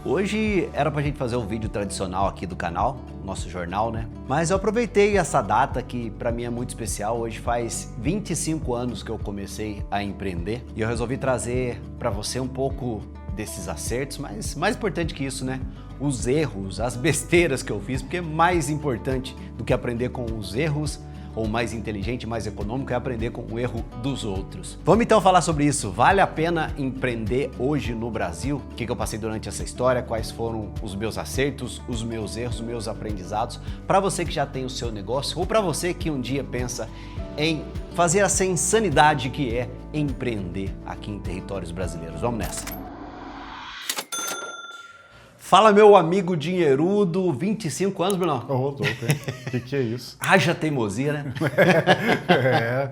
Hoje era pra gente fazer um vídeo tradicional aqui do canal, nosso jornal, né? Mas eu aproveitei essa data que pra mim é muito especial. Hoje faz 25 anos que eu comecei a empreender e eu resolvi trazer pra você um pouco desses acertos, mas mais importante que isso, né? Os erros, as besteiras que eu fiz, porque mais importante do que aprender com os erros ou mais inteligente, mais econômico, é aprender com o erro dos outros. Vamos então falar sobre isso. Vale a pena empreender hoje no Brasil? O que eu passei durante essa história? Quais foram os meus acertos, os meus erros, os meus aprendizados? Para você que já tem o seu negócio ou para você que um dia pensa em fazer essa insanidade que é empreender aqui em territórios brasileiros. Vamos nessa! Fala, meu amigo dinheirudo, 25 anos, Bruno. Ô, louco, hein? Que é isso? Haja teimosia, né?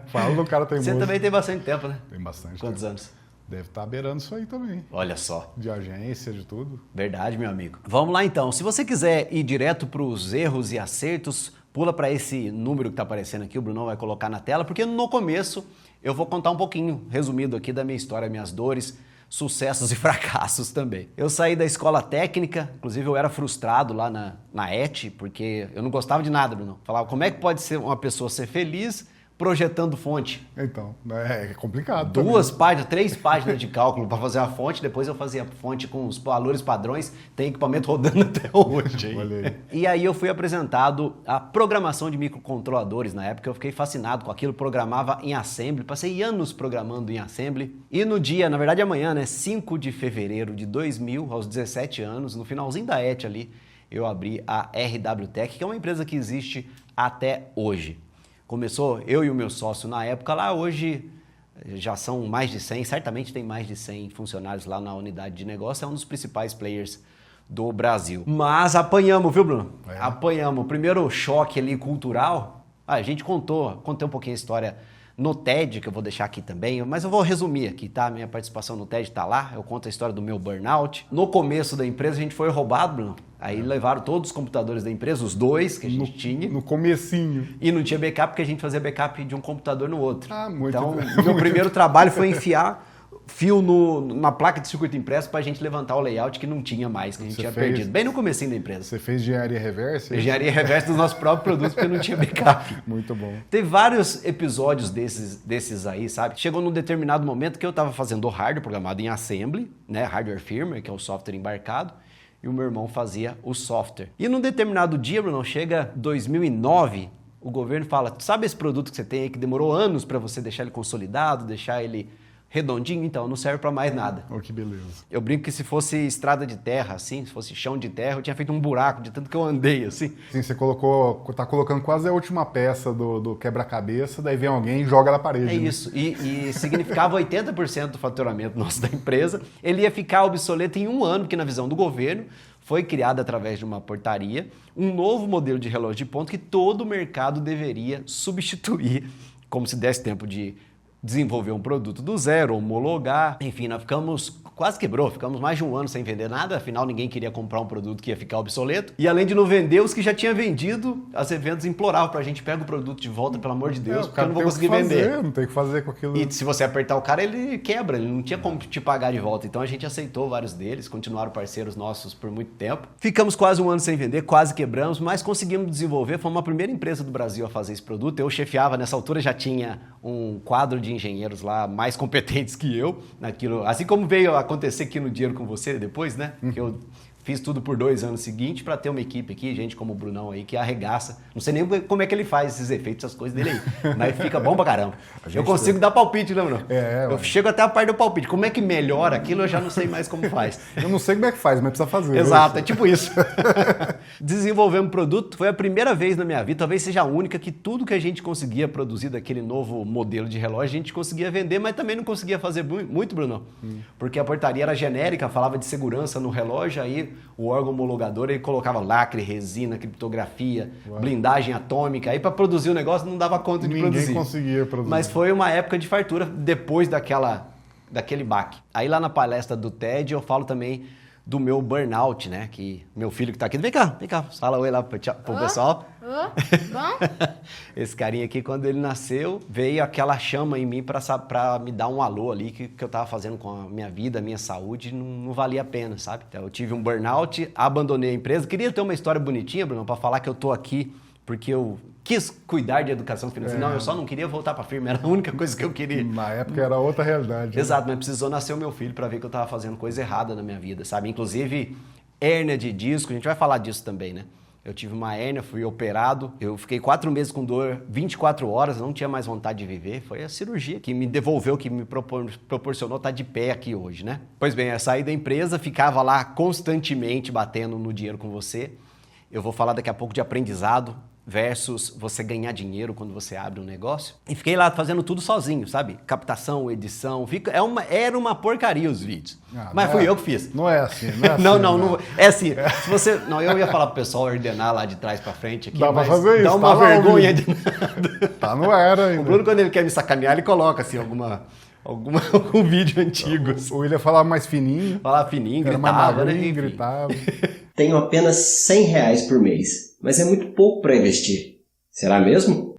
Fala do cara teimoso. Você também tem bastante tempo, né? Tem bastante. Quantos tempo. anos? Deve estar beirando isso aí também. Olha só. De agência, de tudo. Verdade, meu amigo. Vamos lá então. Se você quiser ir direto para os erros e acertos, pula para esse número que está aparecendo aqui, o Bruno vai colocar na tela, porque no começo eu vou contar um pouquinho, resumido aqui, da minha história, minhas dores, sucessos e fracassos também. Eu saí da escola técnica, inclusive eu era frustrado lá na ET, porque eu não gostava de nada, Bruno. Falava, como é que pode ser uma pessoa ser feliz projetando fonte? Então, é complicado. Duas páginas, 3 páginas de cálculo para fazer a fonte, depois eu fazia a fonte com os valores padrões, tem equipamento rodando até hoje. Olha aí. E aí eu fui apresentado a programação de microcontroladores. Na época eu fiquei fascinado com aquilo, programava em Assembly, passei anos programando em Assembly. E no dia, na verdade amanhã, né, 5 de fevereiro de 2000, aos 17 anos, no finalzinho da ET ali, eu abri a RW Tech, que é uma empresa que existe até hoje. Começou eu e o meu sócio na época lá, hoje já são mais de 100, certamente tem mais de 100 funcionários lá na unidade de negócio, é um dos principais players do Brasil. Mas apanhamos, viu, Bruno? É. Apanhamos. O primeiro choque ali cultural, a gente contei um pouquinho a história no TED, que eu vou deixar aqui também, mas eu vou resumir aqui, tá? Minha participação no TED tá lá, eu conto a história do meu burnout. No começo da empresa a gente foi roubado, Bruno. Aí levaram todos os computadores da empresa, os 2 que a gente tinha. No comecinho. E não tinha backup porque a gente fazia backup de um computador no outro. Ah, muito Então, bem. meu primeiro trabalho foi enfiar fio na placa de circuito impresso para a gente levantar o layout que não tinha mais, que a gente tinha perdido. Bem no comecinho da empresa. Você fez engenharia reversa? Engenharia reversa dos nossos próprios produtos porque não tinha backup. Muito bom. Teve vários episódios desses aí, sabe? Chegou num determinado momento que eu estava fazendo hardware programado em Assembly, né? Hardware firmware, que é o software embarcado, e o meu irmão fazia o software. E num determinado dia, Bruno, chega 2009, o governo fala, sabe esse produto que você tem aí que demorou anos para você deixar ele consolidado, deixar ele redondinho? Então, não serve para mais nada. Oh, que beleza. Eu brinco que se fosse estrada de terra, assim, se fosse chão de terra, eu tinha feito um buraco de tanto que eu andei, assim. Sim, você tá colocando quase a última peça do quebra-cabeça, daí vem alguém e joga na parede. É isso, e significava 80% do faturamento nosso da empresa. Ele ia ficar obsoleto em 1 ano, porque na visão do governo foi criado através de uma portaria um novo modelo de relógio de ponto que todo o mercado deveria substituir, como se desse tempo de desenvolver um produto do zero, homologar, enfim, nós quase quebrou, ficamos mais de 1 ano sem vender nada, afinal ninguém queria comprar um produto que ia ficar obsoleto, e além de não vender, os que já tinham vendido, as revendas imploravam pra gente, pega o produto de volta, pelo amor de Deus, porque eu não vou conseguir vender. Não tem o que fazer com aquilo. E se você apertar o cara, ele quebra, ele não tinha como te pagar de volta, então a gente aceitou vários deles, continuaram parceiros nossos por muito tempo. Ficamos quase 1 ano sem vender, quase quebramos, mas conseguimos desenvolver, fomos a primeira empresa do Brasil a fazer esse produto, eu chefiava, nessa altura já tinha um quadro de engenheiros lá mais competentes que eu naquilo, assim como veio acontecer aqui no Dinheiro com Você depois, né? Que eu fiz tudo por 2 anos seguintes para ter uma equipe aqui, gente como o Brunão aí, que arregaça. Não sei nem como é que ele faz esses efeitos, essas coisas dele aí, mas fica bom pra caramba. Eu consigo dar palpite, né, Bruno? Eu chego até a parte do palpite. Como é que melhora aquilo, eu já não sei mais como faz. Eu não sei como é que faz, mas precisa fazer. Exato, é tipo isso. Desenvolvemos produto, foi a primeira vez na minha vida, talvez seja a única, que tudo que a gente conseguia produzir daquele novo modelo de relógio, a gente conseguia vender, mas também não conseguia fazer muito, Bruno. Porque a portaria era genérica, falava de segurança no relógio, aí o órgão homologador ele colocava lacre, resina, criptografia, blindagem atômica, aí para produzir o negócio não dava conta de produzir. Ninguém conseguia produzir. Mas foi uma época de fartura depois daquele baque. Aí lá na palestra do TED eu falo também do meu burnout, né? Que meu filho que tá aqui, vem cá, fala oi lá pro pessoal. Bom? Esse carinha aqui, quando ele nasceu, veio aquela chama em mim pra me dar um alô ali, que eu tava fazendo com a minha vida, a minha saúde, não valia a pena, sabe? Então, eu tive um burnout, abandonei a empresa. Queria ter uma história bonitinha, Bruno, pra falar que eu tô aqui porque eu quis cuidar de educação financeira. Não, eu só não queria voltar pra firma, era a única coisa que eu queria. Na época era outra realidade. Exato, mas precisou nascer o meu filho pra ver que eu tava fazendo coisa errada na minha vida, sabe? Inclusive, hérnia de disco, a gente vai falar disso também, né? Eu tive uma hérnia, fui operado, eu fiquei 4 meses com dor, 24 horas, não tinha mais vontade de viver. Foi a cirurgia que me devolveu, que me proporcionou estar de pé aqui hoje, né? Pois bem, eu saí da empresa, ficava lá constantemente batendo no dinheiro com você. Eu vou falar daqui a pouco de aprendizado versus você ganhar dinheiro quando você abre um negócio. E fiquei lá fazendo tudo sozinho, sabe? Captação, edição, era uma porcaria os vídeos. Mas fui eu que fiz. Não é assim, não é assim. Não, é assim. Se você, não, eu ia falar pro pessoal ordenar lá de trás pra frente aqui, dá mas pra fazer isso, dá uma vergonha de nada. Tá no era ainda. O Bruno, quando ele quer me sacanear, ele coloca assim algum vídeo antigo. O William falava mais fininho. Falava fininho, era gritava, mais magrinho, né? Enfim. gritava. Tenho apenas R$100 por mês, mas é muito pouco para investir. Será mesmo?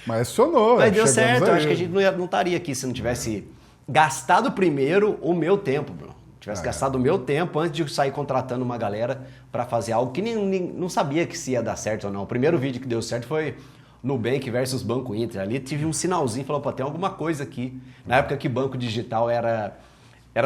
Mas acionou. Mas deu certo, eu aí. acho que a gente não estaria aqui se não tivesse gastado primeiro o meu tempo, Bruno. Tivesse gastado o meu tempo antes de sair contratando uma galera para fazer algo que não sabia que se ia dar certo ou não. O primeiro vídeo que deu certo foi Nubank versus Banco Inter. Ali tive um sinalzinho, falou, pô, tem alguma coisa aqui. Na época que banco digital era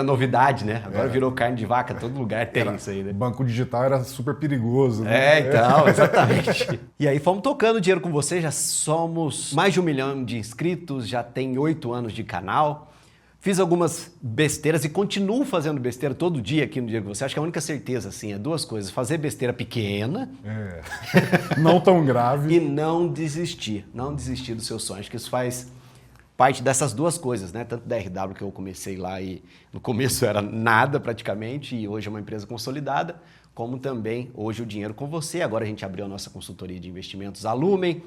novidade, né? Agora virou carne de vaca, todo lugar tem isso aí, né? Banco digital era super perigoso, né? Então, exatamente. E aí fomos tocando dinheiro com você, já somos mais de 1 milhão de inscritos, já tem 8 anos de canal. Fiz algumas besteiras e continuo fazendo besteira todo dia aqui no Dia com Você. Acho que a única certeza, assim, é 2 coisas. Fazer besteira pequena. Não tão grave. E não desistir. Não desistir dos seus sonhos. Acho que isso faz parte dessas 2 coisas, né? Tanto da RW, que eu comecei lá e no começo era nada praticamente, e hoje é uma empresa consolidada, como também hoje o Dinheiro com Você. Agora a gente abriu a nossa consultoria de investimentos, a Lumen.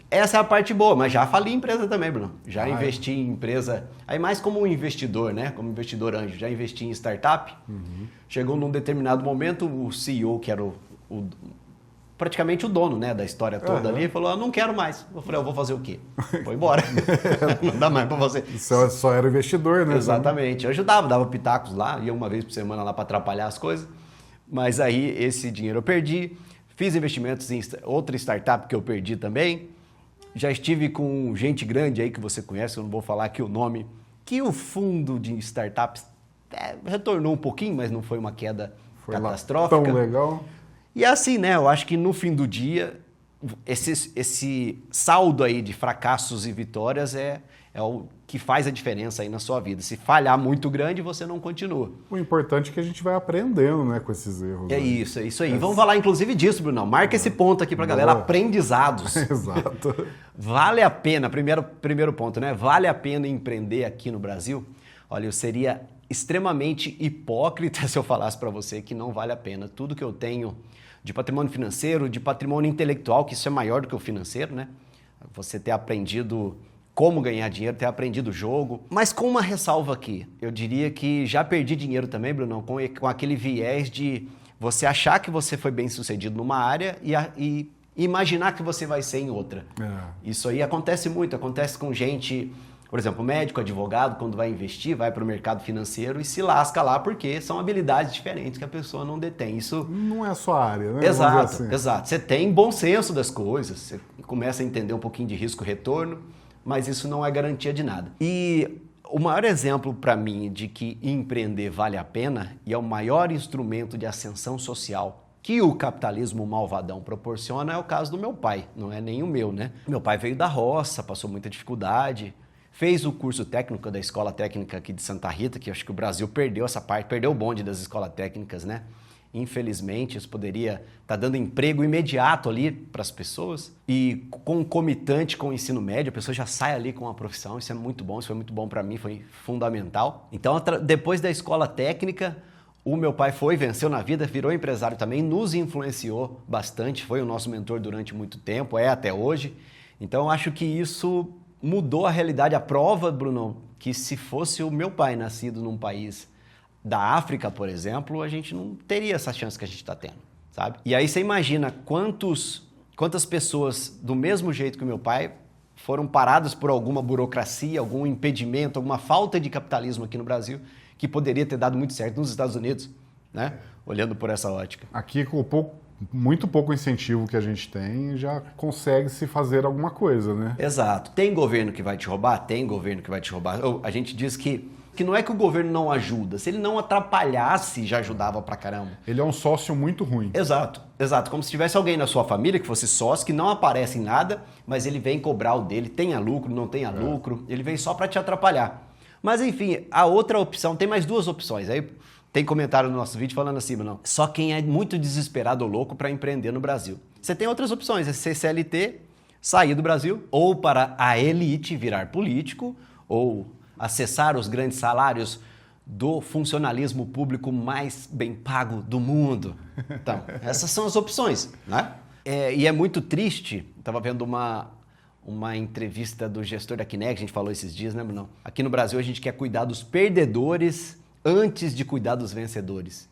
Essa é a parte boa, mas já fali em empresa também, Bruno. Já investi em empresa, aí mais como um investidor, né? Como investidor anjo. Já investi em startup. Chegou num determinado momento, o CEO, que era praticamente o dono, né, da história toda ali, falou, eu não quero mais. Eu falei, eu vou fazer o quê? Foi embora. Não dá mais pra fazer. Só era investidor, né? Exatamente. Eu ajudava, dava pitacos lá, ia uma vez por semana lá para atrapalhar as coisas. Mas aí esse dinheiro eu perdi. Fiz investimentos em outra startup que eu perdi também. Já estive com gente grande aí que você conhece, eu não vou falar aqui o nome, que o fundo de startups retornou um pouquinho, mas não foi uma queda catastrófica. Tão legal. E assim, né? Eu acho que no fim do dia, esse saldo aí de fracassos e vitórias é o que faz a diferença aí na sua vida. Se falhar muito grande, você não continua. O importante é que a gente vai aprendendo, né, com esses erros. É isso aí. Vamos falar inclusive disso, Bruno. Marca esse ponto aqui pra galera, aprendizados. Exato. Vale a pena, primeiro ponto, né? Vale a pena empreender aqui no Brasil? Olha, eu seria extremamente hipócrita se eu falasse para você que não vale a pena. Tudo que eu tenho de patrimônio financeiro, de patrimônio intelectual, que isso é maior do que o financeiro, né? Você ter aprendido como ganhar dinheiro, ter aprendido o jogo. Mas com uma ressalva aqui, eu diria que já perdi dinheiro também, Bruno, com aquele viés de você achar que você foi bem sucedido numa área e imaginar que você vai ser em outra. Isso aí acontece muito, acontece com gente, por exemplo, médico, advogado, quando vai investir, vai para o mercado financeiro e se lasca lá porque são habilidades diferentes que a pessoa não detém. Isso não é a sua área, né? Exato. Você tem bom senso das coisas, você começa a entender um pouquinho de risco-retorno, mas isso não é garantia de nada. E o maior exemplo para mim de que empreender vale a pena e é o maior instrumento de ascensão social que o capitalismo malvadão proporciona é o caso do meu pai, não é nem o meu, né? Meu pai veio da roça, passou muita dificuldade, fez o curso técnico da Escola Técnica aqui de Santa Rita, que acho que o Brasil perdeu essa parte, perdeu o bonde das escolas técnicas, né? Infelizmente, isso poderia estar dando emprego imediato ali para as pessoas e concomitante com o ensino médio, a pessoa já sai ali com a profissão, isso é muito bom, isso foi muito bom para mim, foi fundamental. Então, depois da escola técnica, o meu pai venceu na vida, virou empresário também, nos influenciou bastante, foi o nosso mentor durante muito tempo, é até hoje. Então, eu acho que isso mudou a realidade. A prova, Bruno, que se fosse o meu pai nascido num país da África, por exemplo, a gente não teria essa chance que a gente está tendo, sabe? E aí você imagina quantas pessoas, do mesmo jeito que o meu pai, foram paradas por alguma burocracia, algum impedimento, alguma falta de capitalismo aqui no Brasil, que poderia ter dado muito certo nos Estados Unidos, né? Olhando por essa ótica. Aqui, com muito pouco incentivo que a gente tem, já consegue se fazer alguma coisa, né? Exato. Tem governo que vai te roubar? Tem governo que vai te roubar. A gente diz que não é que o governo não ajuda. Se ele não atrapalhasse, já ajudava pra caramba. Ele é um sócio muito ruim. Exato, exato. Como se tivesse alguém na sua família que fosse sócio, que não aparece em nada, mas ele vem cobrar o dele, tenha lucro, não tenha lucro, ele vem só pra te atrapalhar. Mas enfim, a outra opção, tem mais duas opções. Aí tem comentário no nosso vídeo falando assim, não, só quem é muito desesperado ou louco pra empreender no Brasil. Você tem outras opções, é ser CLT, sair do Brasil, ou para a elite virar político, ou acessar os grandes salários do funcionalismo público mais bem pago do mundo. Então, essas são as opções, né? E é muito triste, estava vendo uma entrevista do gestor da Kinect, a gente falou esses dias, né, Bruno? Aqui no Brasil a gente quer cuidar dos perdedores antes de cuidar dos vencedores.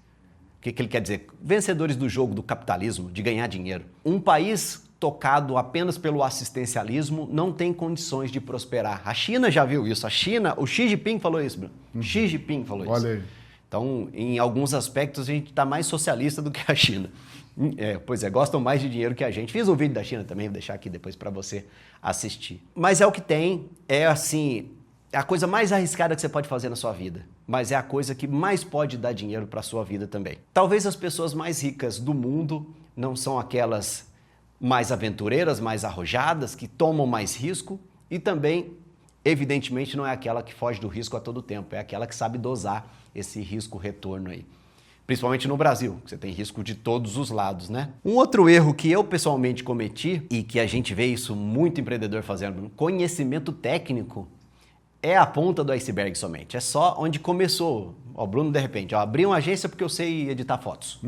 O que ele quer dizer? Vencedores do jogo, do capitalismo, de ganhar dinheiro. Um país tocado apenas pelo assistencialismo, não tem condições de prosperar. A China já viu isso. A China, o Xi Jinping falou isso, Bruno. Xi Jinping falou isso. Olha aí. Então, em alguns aspectos, a gente está mais socialista do que a China. Pois é, gostam mais de dinheiro que a gente. Fiz um vídeo da China também, vou deixar aqui depois para você assistir. Mas é o que tem, é assim, é a coisa mais arriscada que você pode fazer na sua vida. Mas é a coisa que mais pode dar dinheiro para a sua vida também. Talvez as pessoas mais ricas do mundo não são aquelas mais aventureiras, mais arrojadas, que tomam mais risco e também, evidentemente, não é aquela que foge do risco a todo tempo, é aquela que sabe dosar esse risco-retorno aí. Principalmente no Brasil, que você tem risco de todos os lados, né? Um outro erro que eu pessoalmente cometi e que a gente vê isso muito empreendedor fazendo, conhecimento técnico é a ponta do iceberg somente, é só onde começou. Ó, Bruno, de repente, abri uma agência porque eu sei editar fotos,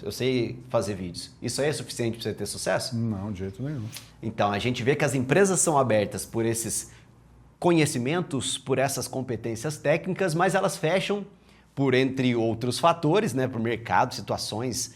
eu sei fazer vídeos. Isso aí é suficiente para você ter sucesso? Não, de jeito nenhum. Então, a gente vê que as empresas são abertas por esses conhecimentos, por essas competências técnicas, mas elas fecham por, entre outros fatores, né, por mercado, situações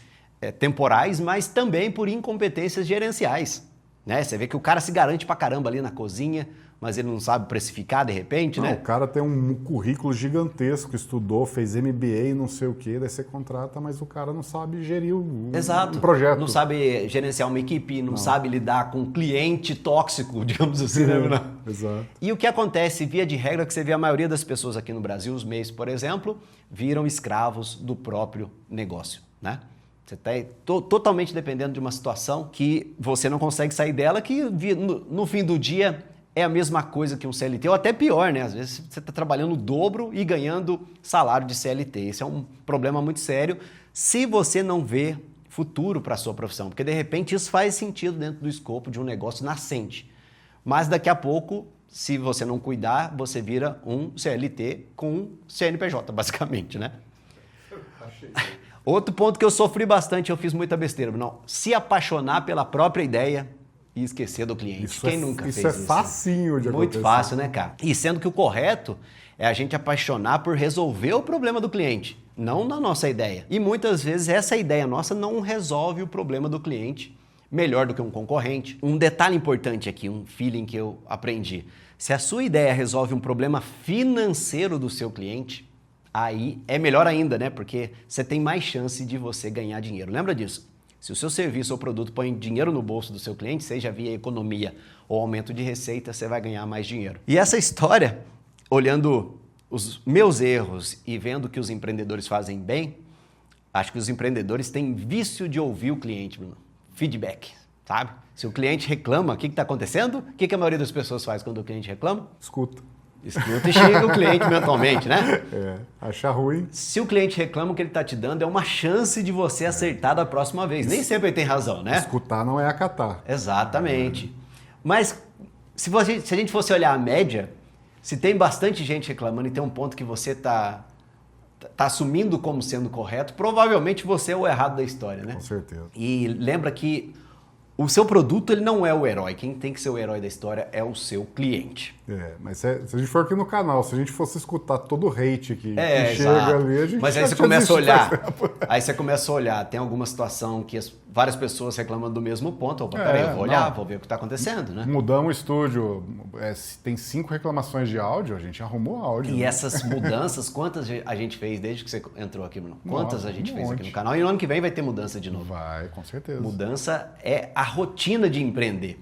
temporais, mas também por incompetências gerenciais. Né? Você vê que o cara se garante pra caramba ali na cozinha, mas ele não sabe precificar de repente, não, né? O cara tem um currículo gigantesco, estudou, fez MBA, não sei o quê, daí você contrata, mas o cara não sabe gerir um projeto. Não sabe gerenciar uma equipe, não sabe lidar com um cliente tóxico, digamos assim, né? Exato. E o que acontece, via de regra, é que você vê a maioria das pessoas aqui no Brasil, os MEIs, por exemplo, viram escravos do próprio negócio, né? Você está totalmente dependendo de uma situação que você não consegue sair dela, que no fim do dia é a mesma coisa que um CLT, ou até pior, né? Às vezes você está trabalhando o dobro e ganhando salário de CLT. Esse é um problema muito sério se você não vê futuro para a sua profissão, porque de repente isso faz sentido dentro do escopo de um negócio nascente. Mas daqui a pouco, se você não cuidar, você vira um CLT com um CNPJ, basicamente, né? Outro ponto que eu sofri bastante, eu fiz muita besteira, não, se apaixonar pela própria ideia e esquecer do cliente. Quem nunca fez isso? Isso é facinho de acontecer. Muito fácil, né, cara? E sendo que o correto é a gente apaixonar por resolver o problema do cliente, não na nossa ideia. E muitas vezes essa ideia nossa não resolve o problema do cliente melhor do que um concorrente. Um detalhe importante aqui, um feeling que eu aprendi. Se a sua ideia resolve um problema financeiro do seu cliente, aí é melhor ainda, né? Porque você tem mais chance de você ganhar dinheiro. Lembra disso? Se o seu serviço ou produto põe dinheiro no bolso do seu cliente, seja via economia ou aumento de receita, você vai ganhar mais dinheiro. E essa história, olhando os meus erros e vendo que os empreendedores fazem bem, acho que os empreendedores têm vício de ouvir o cliente, Bruno. Feedback, sabe? Se o cliente reclama, o que está acontecendo? O que a maioria das pessoas faz quando o cliente reclama? Escuta e xinga o cliente mentalmente, né? Achar ruim. Se o cliente reclama, o que ele está te dando é uma chance de você acertar da próxima vez. Nem sempre ele tem razão, né? Escutar não é acatar. Exatamente. Mas se a gente fosse olhar a média, se tem bastante gente reclamando e tem um ponto que você está assumindo como sendo correto, provavelmente você é o errado da história, né? Com certeza. E lembra que O seu produto ele não é o herói. Quem tem que ser o herói da história é o seu cliente. Mas se a gente for aqui no canal, se a gente fosse escutar todo o hate que exato. chega ali, a gente Mas aí você começa a olhar. Aí você começa a olhar. Tem alguma situação que várias pessoas reclamam do mesmo ponto. Opa, peraí, eu vou olhar, vou ver o que está acontecendo, né? Mudamos o estúdio. Tem 5 reclamações de áudio, a gente arrumou áudio. E essas mudanças, quantas a gente fez desde que você entrou aqui, Bruno? Quantas a gente fez aqui no canal? E no ano que vem vai ter mudança de novo. Vai, com certeza. Mudança é a rotina de empreender.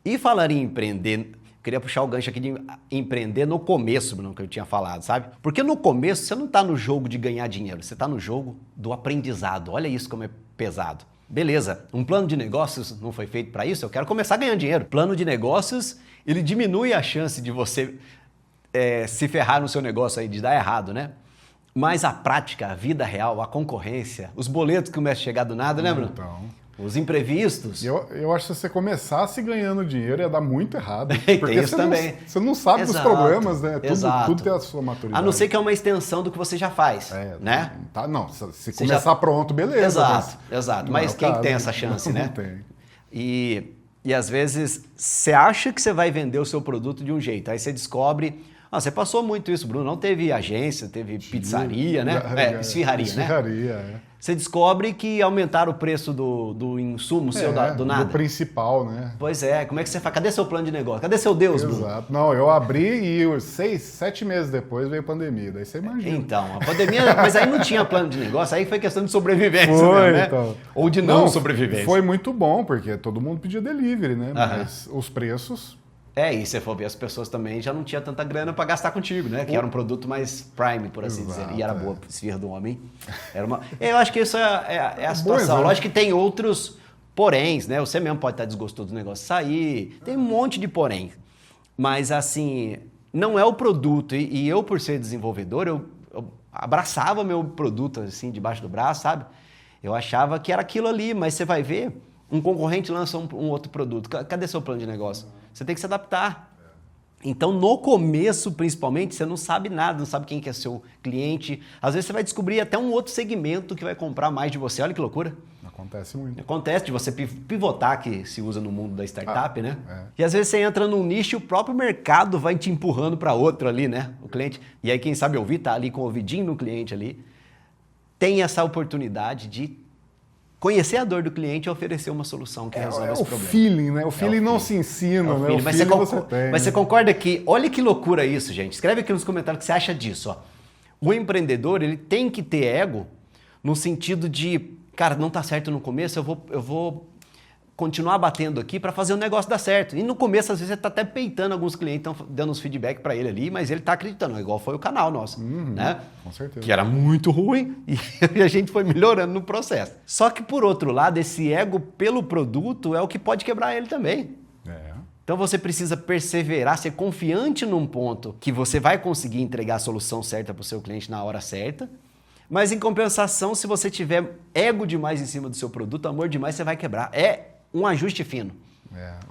E falar em empreender, queria puxar o gancho aqui de empreender no começo, Bruno, que eu tinha falado, sabe? Porque no começo você não está no jogo de ganhar dinheiro, você está no jogo do aprendizado. Olha isso como é pesado. Beleza, um plano de negócios não foi feito para isso, eu quero começar a ganhar dinheiro. Plano de negócios, ele diminui a chance de você se ferrar no seu negócio aí, de dar errado, né? Mas a prática, a vida real, a concorrência, os boletos que começam a chegar do nada, né, Bruno? Então... Os imprevistos. Eu acho que se você começasse ganhando dinheiro ia dar muito errado. Tem porque isso também. Você não sabe dos problemas, né? Tudo tem a sua maturidade. A não ser que é uma extensão do que você já faz, né? Tá, não, se começar pronto, beleza. Exato. Mas quem tem essa chance, né? Não tem. E às vezes você acha que você vai vender o seu produto de um jeito, aí você descobre... você passou muito isso, Bruno. Não teve agência, teve pizzaria, né? Esfirraria, né? Esfirraria, Você descobre que aumentaram o preço do insumo seu do nada. Do principal, né? Pois é. Como é que você faz? Cadê seu plano de negócio? Cadê seu Deus, Bruno? Exato. Não, eu abri e 6, 7 meses depois veio a pandemia. Daí você imagina. Então, a pandemia... Mas aí não tinha plano de negócio. Aí foi questão de sobrevivência mesmo, né? Então. Ou de não sobrevivência. Foi muito bom, porque todo mundo pedia delivery, né? Mas os preços... E se for ver, as pessoas também já não tinham tanta grana para gastar contigo, né? Que era um produto mais prime, por assim dizer. E era boa a esfirra do homem. Eu acho que isso é a situação. Lógico que tem outros poréns, né? Você mesmo pode estar desgostoso do negócio sair. Tem um monte de porém. Mas, assim, não é o produto. E eu, por ser desenvolvedor, eu abraçava meu produto, assim, debaixo do braço, sabe? Eu achava que era aquilo ali, mas você vai ver, um concorrente lança um outro produto. Cadê seu plano de negócio? Você tem que se adaptar. Então, no começo, principalmente, você não sabe nada, não sabe quem que é seu cliente. Às vezes você vai descobrir até um outro segmento que vai comprar mais de você. Olha que loucura. Acontece muito. Acontece de você pivotar, que se usa no mundo da startup, né? E às vezes você entra num nicho e o próprio mercado vai te empurrando para outro ali, né? O cliente. E aí, quem sabe ouvir, tá ali com o ouvidinho no cliente ali, tem essa oportunidade de conhecer a dor do cliente e oferecer uma solução que resolve esse problema. É o feeling, né? O feeling não se ensina, né? O feeling você tem. Mas você concorda que... Olha que loucura isso, gente. Escreve aqui nos comentários o que você acha disso. Ó. O empreendedor, ele tem que ter ego no sentido de... Cara, não tá certo no começo, eu vou continuar batendo aqui para fazer o negócio dar certo. E no começo, às vezes, você tá até peitando alguns clientes, estão dando uns feedback para ele ali, mas ele tá acreditando, igual foi o canal nosso, né? Com certeza. Que era muito ruim e a gente foi melhorando no processo. Só que, por outro lado, esse ego pelo produto é o que pode quebrar ele também. Então você precisa perseverar, ser confiante num ponto que você vai conseguir entregar a solução certa para o seu cliente na hora certa. Mas em compensação, se você tiver ego demais em cima do seu produto, amor demais, você vai quebrar. É um ajuste fino.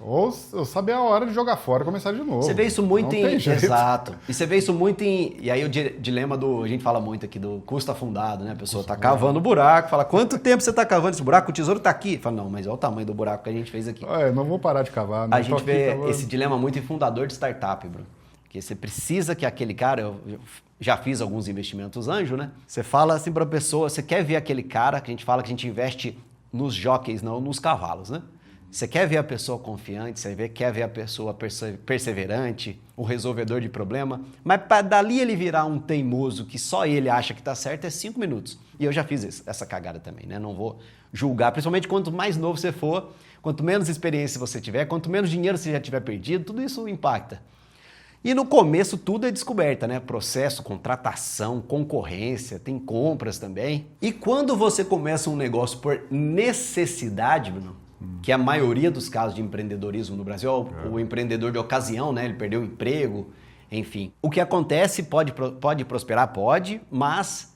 Ou saber a hora de jogar fora e começar de novo. Você vê isso muito em... Exato. E você vê isso muito em... E aí o dilema a gente fala muito aqui do custo afundado, né? A pessoa tá cavando o buraco, fala, quanto tempo você tá cavando esse buraco? O tesouro tá aqui. Fala, não, mas olha o tamanho do buraco que a gente fez aqui. Não vou parar de cavar. A gente vê esse dilema muito em fundador de startup, Bruno. Porque você precisa que aquele cara... Eu já fiz alguns investimentos anjo, né? Você fala assim pra pessoa, você quer ver aquele cara, que a gente fala que a gente investe nos jockeys, não nos cavalos, né? Você quer ver a pessoa confiante, quer ver a pessoa perseverante, o resolvedor de problema, mas para dali ele virar um teimoso que só ele acha que está certo é 5 minutos. E eu já fiz essa cagada também, né? Não vou julgar, principalmente quanto mais novo você for, quanto menos experiência você tiver, quanto menos dinheiro você já tiver perdido, tudo isso impacta. E no começo tudo é descoberta, né? Processo, contratação, concorrência, tem compras também. E quando você começa um negócio por necessidade, Bruno, que é a maioria dos casos de empreendedorismo no Brasil, o empreendedor de ocasião, né? Ele perdeu o emprego, enfim. O que acontece, pode prosperar, pode, mas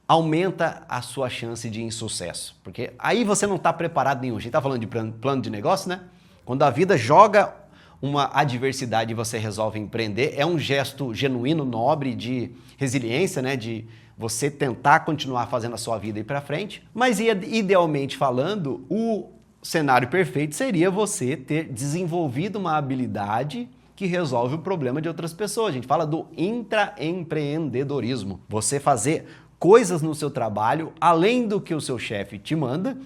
aumenta a sua chance de insucesso. Porque aí você não está preparado nenhum. A gente está falando de plano de negócio, né? Quando a vida joga uma adversidade e você resolve empreender, é um gesto genuíno, nobre, de resiliência, né? De você tentar continuar fazendo a sua vida ir para frente. Mas idealmente falando, o cenário perfeito seria você ter desenvolvido uma habilidade que resolve o problema de outras pessoas. A gente fala do intraempreendedorismo. Você fazer coisas no seu trabalho, além do que o seu chefe te manda,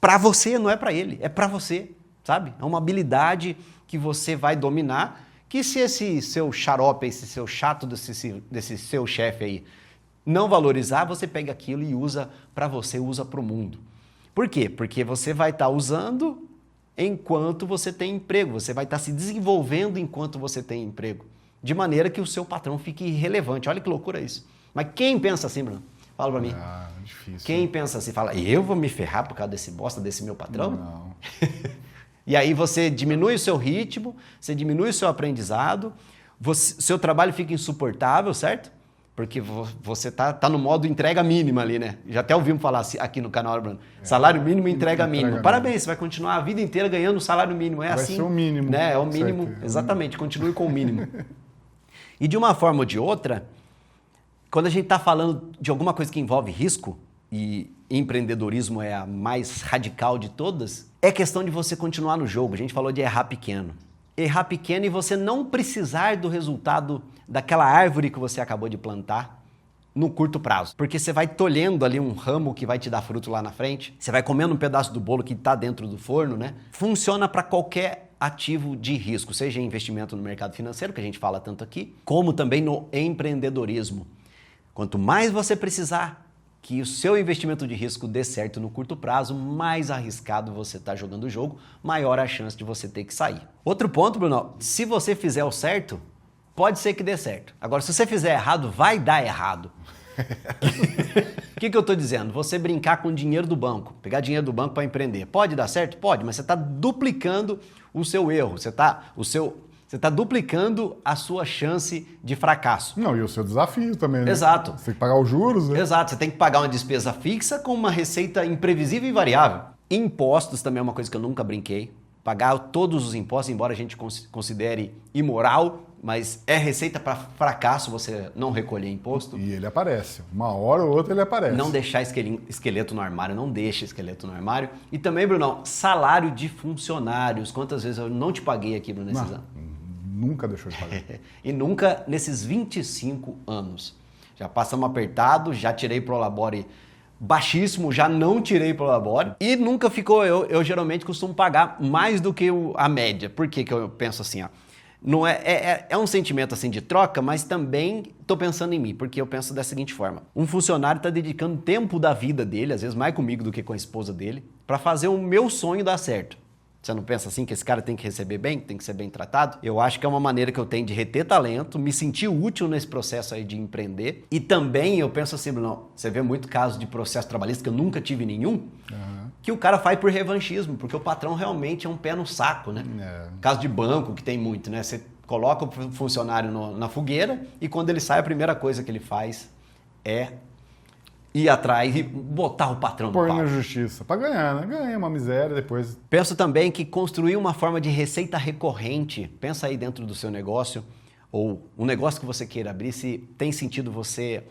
para você, não é para ele, é para você, sabe? É uma habilidade que você vai dominar, que se esse seu xarope, esse seu chato desse seu chefe aí não valorizar, você pega aquilo e usa para você, usa para o mundo. Por quê? Porque você vai estar usando enquanto você tem emprego, você vai estar se desenvolvendo enquanto você tem emprego, de maneira que o seu patrão fique relevante. Olha que loucura isso. Mas quem pensa assim, Bruno? Fala pra mim. Difícil. Quem pensa assim, fala, eu vou me ferrar por causa desse bosta, desse meu patrão? Não. E aí você diminui o seu ritmo, você diminui o seu aprendizado, seu trabalho fica insuportável, certo? Porque você tá no modo entrega mínima ali, né? Já até ouvimos falar aqui no canal, Bruno. Salário mínimo, entrega mínima. Parabéns, você vai continuar a vida inteira ganhando o salário mínimo. É assim. Vai ser o mínimo. Né? É o mínimo, certo. Exatamente, continue com o mínimo. E de uma forma ou de outra, quando a gente está falando de alguma coisa que envolve risco, e empreendedorismo é a mais radical de todas, é questão de você continuar no jogo. A gente falou de errar pequeno. Errar pequeno e você não precisar do resultado daquela árvore que você acabou de plantar no curto prazo. Porque você vai tolhendo ali um ramo que vai te dar fruto lá na frente, você vai comendo um pedaço do bolo que está dentro do forno, né? Funciona para qualquer ativo de risco, seja investimento no mercado financeiro, que a gente fala tanto aqui, como também no empreendedorismo. Quanto mais você precisar que o seu investimento de risco dê certo no curto prazo, mais arriscado você está jogando o jogo, maior a chance de você ter que sair. Outro ponto, Bruno, se você fizer o certo, pode ser que dê certo. Agora, se você fizer errado, vai dar errado. O que eu estou dizendo? Você brincar com dinheiro do banco, pegar dinheiro do banco para empreender. Pode dar certo? Pode, mas você está duplicando o seu erro, você está duplicando a sua chance de fracasso. Não, e o seu desafio também, né? Exato. Você tem que pagar os juros, né? Exato, você tem que pagar uma despesa fixa com uma receita imprevisível e variável. Impostos também é uma coisa que eu nunca brinquei. Pagar todos os impostos, embora a gente considere imoral, mas é receita para fracasso você não recolher imposto. E ele aparece. Uma hora ou outra ele aparece. Não deixar esqueleto no armário, não deixa esqueleto no armário. E também, Brunão, salário de funcionários. Quantas vezes eu não te paguei aqui, Bruno, nesses anos? Nunca deixou de pagar. E nunca nesses 25 anos. Já passamos apertado, já tirei Prolabore baixíssimo, já não tirei Prolabore e nunca ficou. Eu geralmente costumo pagar mais do que a média. Por que eu penso assim? Ó? Não é um sentimento assim de troca, mas também estou pensando em mim, porque eu penso da seguinte forma. Um funcionário está dedicando tempo da vida dele, às vezes mais comigo do que com a esposa dele, para fazer o meu sonho dar certo. Você não pensa assim que esse cara tem que receber bem, tem que ser bem tratado? Eu acho que é uma maneira que eu tenho de reter talento, me sentir útil nesse processo aí de empreender. E também eu penso assim, Bruno, você vê muito caso de processo trabalhista que eu nunca tive nenhum, que o cara faz por revanchismo, porque o patrão realmente é um pé no saco, né? Caso de banco, que tem muito, né? Você coloca o funcionário na fogueira e quando ele sai, a primeira coisa que ele faz é ir atrás e botar o patrão no pau. Pôr na justiça. Para ganhar, né? Ganha uma miséria depois. Penso também que construir uma forma de receita recorrente, pensa aí dentro do seu negócio, ou um negócio que você queira abrir, se tem sentido você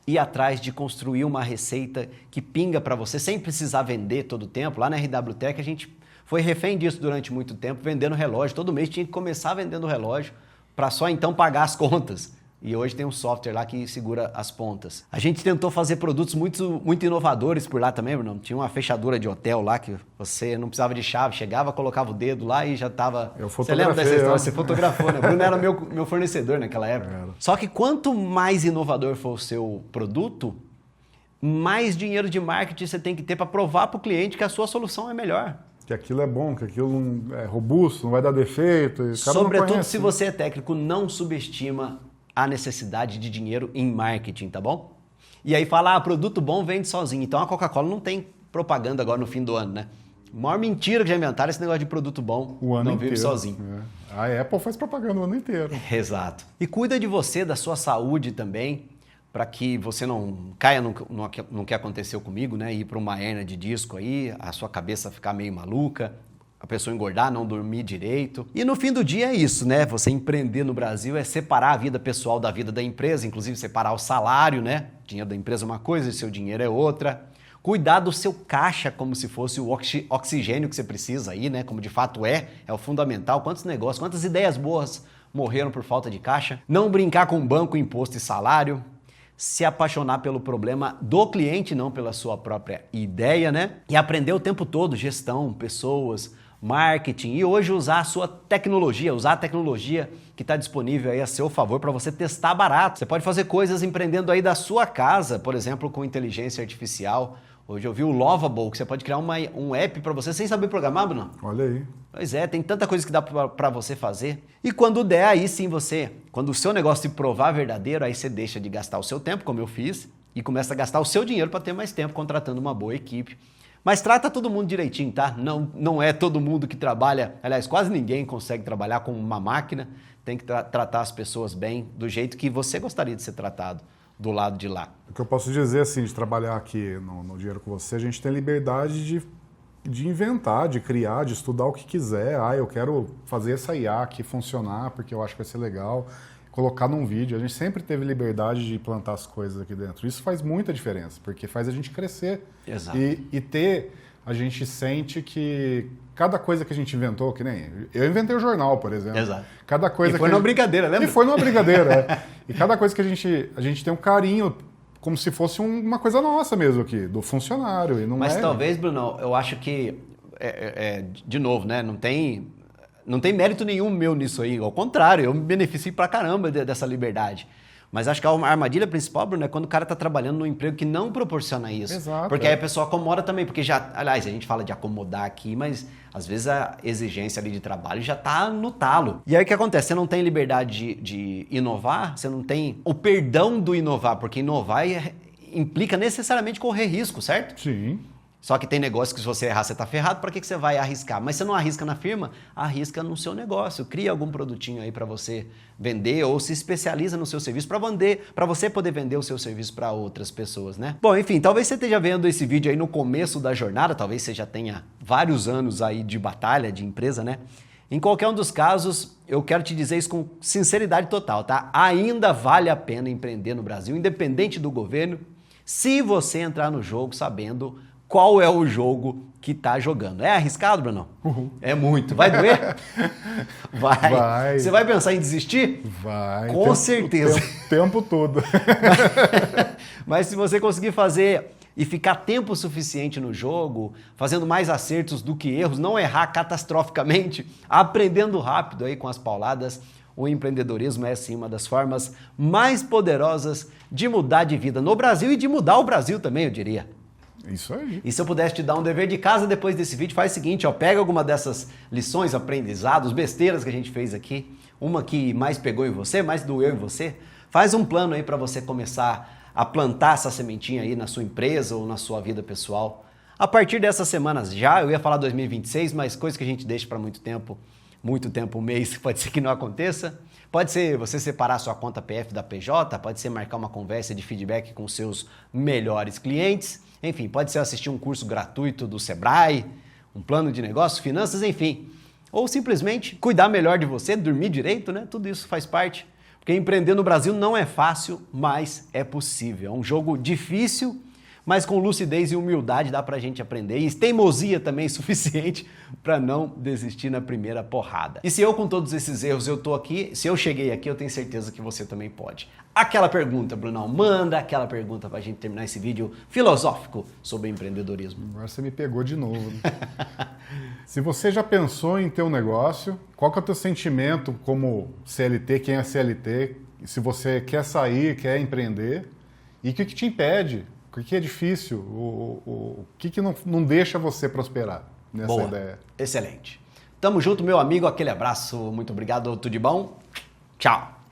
ir atrás de construir uma receita que pinga para você, sem precisar vender todo o tempo. Lá na RWTech a gente foi refém disso durante muito tempo, vendendo relógio. Todo mês tinha que começar vendendo relógio para só então pagar as contas. E hoje tem um software lá que segura as pontas. A gente tentou fazer produtos muito inovadores por lá também, Bruno. Tinha uma fechadura de hotel lá que você não precisava de chave, chegava, colocava o dedo lá e já estava... Você lembra dessa história? Você fotografou, né? Bruno era meu fornecedor naquela época. Só que quanto mais inovador for o seu produto, mais dinheiro de marketing você tem que ter para provar para o cliente que a sua solução é melhor. Que aquilo é bom, que aquilo é robusto, não vai dar defeito. Sobretudo se você é técnico, não subestima a necessidade de dinheiro em marketing, tá bom? E aí fala, produto bom vende sozinho. Então a Coca-Cola não tem propaganda agora no fim do ano, né? A maior mentira que já inventaram é esse negócio de produto bom o ano não inteiro, vive sozinho. A Apple faz propaganda o ano inteiro. Exato. E cuida de você, da sua saúde também, para que você não caia no que aconteceu comigo, né? Ir para uma hérnia de disco aí, a sua cabeça ficar meio maluca, a pessoa engordar, não dormir direito. E no fim do dia é isso, né? Você empreender no Brasil é separar a vida pessoal da vida da empresa, inclusive separar o salário, né? O dinheiro da empresa é uma coisa e seu dinheiro é outra. cuidar do seu caixa como se fosse o oxigênio que você precisa aí, né? Como de fato é o fundamental. Quantos negócios, quantas ideias boas morreram por falta de caixa? Não brincar com banco, imposto e salário. Se apaixonar pelo problema do cliente, não pela sua própria ideia, né? E aprender o tempo todo gestão, pessoas, marketing e hoje usar a sua tecnologia, usar a tecnologia que está disponível aí a seu favor para você testar barato. Você pode fazer coisas empreendendo aí da sua casa, por exemplo, com inteligência artificial. Hoje eu vi o Lovable, que você pode criar um app para você sem saber programar, Bruno. Olha aí. Pois é, tem tanta coisa que dá para você fazer. E quando der, aí sim quando o seu negócio se provar verdadeiro, aí você deixa de gastar o seu tempo, como eu fiz, e começa a gastar o seu dinheiro para ter mais tempo contratando uma boa equipe. Mas trata todo mundo direitinho, tá? Não é todo mundo que trabalha, aliás, quase ninguém consegue trabalhar com uma máquina. Tem que tratar as pessoas bem, do jeito que você gostaria de ser tratado do lado de lá. O que eu posso dizer, assim, de trabalhar aqui no Dinheiro com Você, a gente tem liberdade de inventar, de criar, de estudar o que quiser. Eu quero fazer essa IA aqui funcionar porque eu acho que vai ser legal. Colocar num vídeo. A gente sempre teve liberdade de plantar as coisas aqui dentro. Isso faz muita diferença, porque faz a gente crescer. Exato. A gente sente que cada coisa que a gente inventou, que nem eu inventei o jornal, por exemplo. Exato. Cada coisa e foi numa brincadeira, lembra? E foi numa brincadeira, E cada coisa que a gente tem um carinho, como se fosse uma coisa nossa mesmo aqui, do funcionário. E não Mas talvez, Bruno, eu acho que, de novo, né? Não tem mérito nenhum meu nisso aí. Ao contrário, eu me beneficio pra caramba dessa liberdade. Mas acho que a armadilha principal, Bruno, é quando o cara está trabalhando num emprego que não proporciona isso. Exato. Porque aí a pessoa acomoda também, porque aliás, a gente fala de acomodar aqui, mas às vezes a exigência ali de trabalho já está no talo. E aí o que acontece? Você não tem liberdade de inovar, você não tem o perdão do inovar, porque inovar implica necessariamente correr risco, certo? Sim. Só que tem negócio que se você errar, você tá ferrado, para que você vai arriscar? Mas você não arrisca na firma, arrisca no seu negócio. Cria algum produtinho aí para você vender ou se especializa no seu serviço para você poder vender o seu serviço para outras pessoas, né? Bom, enfim, talvez você esteja vendo esse vídeo aí no começo da jornada, talvez você já tenha vários anos aí de batalha, de empresa, né? Em qualquer um dos casos, eu quero te dizer isso com sinceridade total, tá? Ainda vale a pena empreender no Brasil, independente do governo, se você entrar no jogo sabendo qual é o jogo que tá jogando. É arriscado, Bruno? Uhum. É muito. Vai doer? Vai. Você vai pensar em desistir? Vai. Com certeza. O tempo todo. Mas se você conseguir fazer e ficar tempo suficiente no jogo, fazendo mais acertos do que erros, não errar catastroficamente, aprendendo rápido aí com as pauladas, o empreendedorismo é sim uma das formas mais poderosas de mudar de vida no Brasil e de mudar o Brasil também, eu diria. Isso aí. E se eu pudesse te dar um dever de casa depois desse vídeo, faz o seguinte, pega alguma dessas lições, aprendizados, besteiras que a gente fez aqui, uma que mais pegou em você, mais doeu em você, faz um plano aí para você começar a plantar essa sementinha aí na sua empresa ou na sua vida pessoal. A partir dessas semanas já, eu ia falar 2026, mas coisa que a gente deixa para muito tempo, um mês, pode ser que não aconteça. Pode ser você separar sua conta PF da PJ, pode ser marcar uma conversa de feedback com seus melhores clientes, enfim, pode ser assistir um curso gratuito do Sebrae, um plano de negócio, finanças, enfim. Ou simplesmente cuidar melhor de você, dormir direito, né? Tudo isso faz parte. Porque empreender no Brasil não é fácil, mas é possível. É um jogo difícil, mas com lucidez e humildade dá pra gente aprender. E teimosia também suficiente para não desistir na primeira porrada. E se eu com todos esses erros eu tô aqui, se eu cheguei aqui, eu tenho certeza que você também pode. Aquela pergunta, Brunão, manda aquela pergunta pra gente terminar esse vídeo filosófico sobre empreendedorismo. Agora você me pegou de novo. Né? Se você já pensou em ter um negócio, qual que é o teu sentimento como CLT, quem é CLT, se você quer sair, quer empreender, e o que te impede? O que é difícil? O que não deixa você prosperar nessa Boa. ideia? Excelente. Tamo junto, meu amigo. Aquele abraço. Muito obrigado. Tudo de bom? Tchau.